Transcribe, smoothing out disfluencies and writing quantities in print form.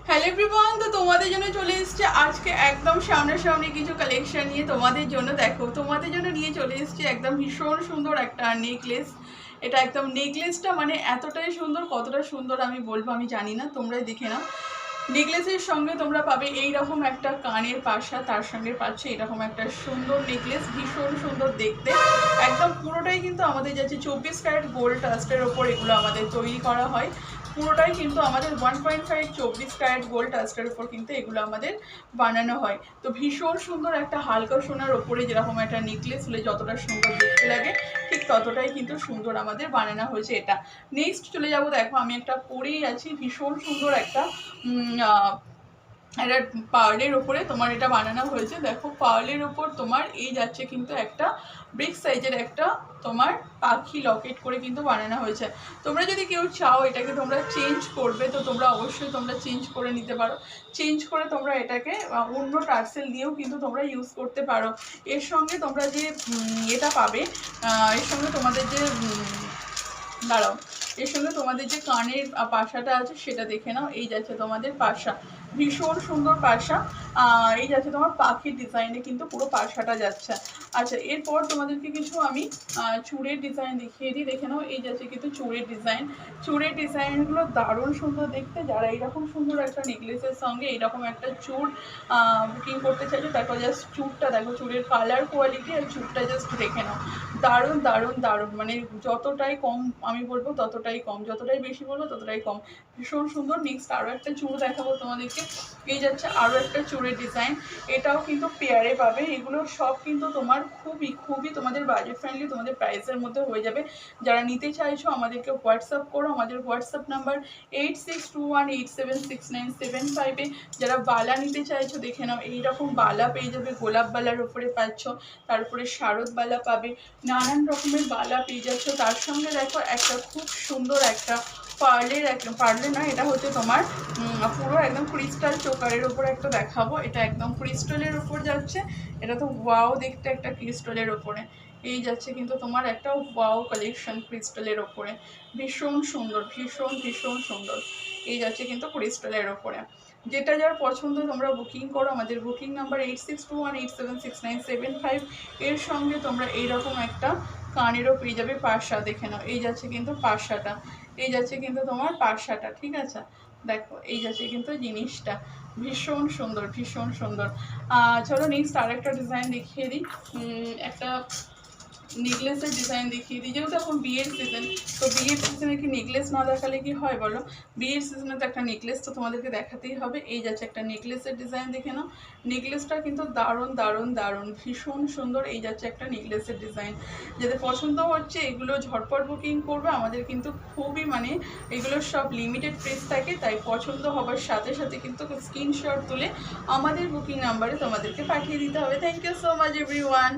Hello everyone, তো তোমাদের জন্য চলে এসেছে আজকে একদম সামনাসামনি কিছু কালেকশন নিয়ে তোমাদের জন্য। দেখো তোমাদের জন্য নিয়ে চলে এসেছে একদম ভীষণ সুন্দর একটা নেকলেস। এটা একদম নেকলেসটা মানে এতটাই সুন্দর, কতটা সুন্দর আমি বলবো আমি জানি না, তোমরাই দেখে নাও। নেকলেসের সঙ্গে তোমরা পাবে এইরকম একটা কানের পাশা, তার সঙ্গে পাচ্ছে এরকম একটা সুন্দর নেকলেস, ভীষণ সুন্দর দেখতে। একদম পুরোটাই কিন্তু আমাদের যাচ্ছে 24 ক্যারেট গোল্ড টাস্টের ওপর এগুলো আমাদের তৈরি করা হয়। পুরোটাই কিন্তু আমাদের 1.5 24 ক্যারেট গোল্ড টাস্টের উপর কিন্তু এগুলো আমাদের বানানো হয়। তো ভীষণ সুন্দর একটা হালকা সোনার ওপরে যেরকম একটা নেকলেস হলে যতটা সুন্দর দেখতে লাগে, ঠিক ততটাই কিন্তু সুন্দর আমাদের বানানো হয়েছে এটা। নেক্সট চলে যাবো, দেখো আমি একটা পরেই আছি, ভীষণ সুন্দর একটা এটা পার্লের ওপরে তোমার এটা বানানো হয়েছে। দেখো পার্লের ওপর তোমার এই যাচ্ছে কিন্তু একটা ব্রিক সাইজের একটা তোমার পাখি লকেট করে কিন্তু বানানো হয়েছে। তোমরা যদি কেউ চাও এটাকে তোমরা চেঞ্জ করবে, তো তোমরা অবশ্যই তোমরা চেঞ্জ করে নিতে পারো। চেঞ্জ করে তোমরা এটাকে অন্য টার্সেল দিয়েও কিন্তু তোমরা ইউজ করতে পারো। এর সঙ্গে তোমরা যে এটা পাবে, এর সঙ্গে তোমাদের যে দাঁড়াও, এর সঙ্গে তোমাদের যে কানের পাশাটা আছে সেটা দেখে নাও। এই যাচ্ছে তোমাদের পাশা, ভীষণ সুন্দর পাশা। এই যাচ্ছে তোমার পাখির ডিজাইনে কিন্তু পুরো পাশাটা যাচ্ছে। আচ্ছা, এরপর তোমাদেরকে কিছু আমি চূড়ের ডিজাইন দেখিয়ে দিই, দেখে নাও। এই যাচ্ছে কিন্তু চূড়ের ডিজাইন। চূড়ের ডিজাইনগুলো দারুণ সুন্দর দেখতে। যারা এইরকম সুন্দর একটা নেকলেসের সঙ্গে এইরকম একটা চূড় বুকিং করতে চাইছো, তারপর জাস্ট চূড়টা দেখো, চূড়ের কালার কোয়ালিটি আর চূড়টা জাস্ট দেখে নাও। দারুণ দারুণ দারুণ, মানে যতটাই কম আমি বলবো ততটাই কম, যতটাই বেশি বলবো ততটাই কম। ভীষণ সুন্দর। নেক্সট আরও একটা চূড় দেখাবো তোমাদেরকে। এই যাচ্ছে আরও একটা চূড়ের ডিজাইন, এটাও কিন্তু পেয়ারে পাবে। এগুলো সব কিন্তু তোমার খুবই খুবই তোমাদের বাজেট ফ্রেন্ডলি, তোমাদের প্রাইসের মধ্যে হয়ে যাবে। যারা নিতে চাইছো আমাদেরকে হোয়াটসঅ্যাপ করো, আমাদের হোয়াটসঅ্যাপ নাম্বার 8621876975। যারা বালা নিতে চাইছো দেখে নাও, এইরকম বালা পেয়ে যাবে, গোলাপ বালার ওপরে পাচ্ছ, তারপরে শারদ বালা পাবে, নানান রকমের বালা পেয়ে যাচ্ছ। তার সঙ্গে দেখো একটা খুব সুন্দর একটা পার্লের না, এটা হচ্ছে তোমার পুরো একদম ক্রিস্টাল চোকারের ওপর একটা দেখাবো। এটা একদম ক্রিস্টালের ওপর যাচ্ছে, এটা তো ওয়াও দেখতে একটা ক্রিস্টালের ওপরে। এই যাচ্ছে কিন্তু তোমার একটা ওয়াও কালেকশন ক্রিস্টালের ওপরে, ভীষণ সুন্দর, ভীষণ ভীষণ সুন্দর। এই যাচ্ছে কিন্তু ক্রিস্টালের ওপরে। যেটা যার পছন্দ তোমরা বুকিং করো, আমাদের বুকিং নাম্বার 8621876975। এর সঙ্গে তোমরা এইরকম একটা কানেরও পেয়ে যাবে পাশা, দেখে নাও। এই যাচ্ছে কিন্তু পাশাটা, এই যাচ্ছে কিন্তু তোমার পাশাটা, ঠিক আছে। দেখো এই যাচ্ছে কিন্তু জিনিসটা, ভীষণ সুন্দর, ভীষণ সুন্দর। চলো নেক্সট আর একটা ডিজাইন দেখিয়ে দিই, একটা নেকলেসের ডিজাইন দেখিয়ে দিই। যেহেতু এখন বিয়ের সিজন, তো বিয়ের সিজনে কি নেকলেস না দেখালে কি হয় বলো? বিয়ের সিজনে তো একটা নেকলেস তো তোমাদেরকে দেখাতেই হবে। এই যাচ্ছে একটা নেকলেসের ডিজাইন, দেখে নাও। নেকলেসটা কিন্তু দারুণ দারুণ দারুণ, ভীষণ সুন্দর। এই যাচ্ছে একটা নেকলেসের ডিজাইন। যাদের পছন্দ হচ্ছে এগুলো ঝটপট বুকিং করবে, আমাদের কিন্তু খুবই মানে এগুলোর সব লিমিটেড প্রাইস থাকে, তাই পছন্দ হবার সাথে সাথে কিন্তু স্ক্রিনশট তুলে আমাদের বুকিং নাম্বারে তোমাদেরকে পাঠিয়ে দিতে হবে। Thank you so much everyone.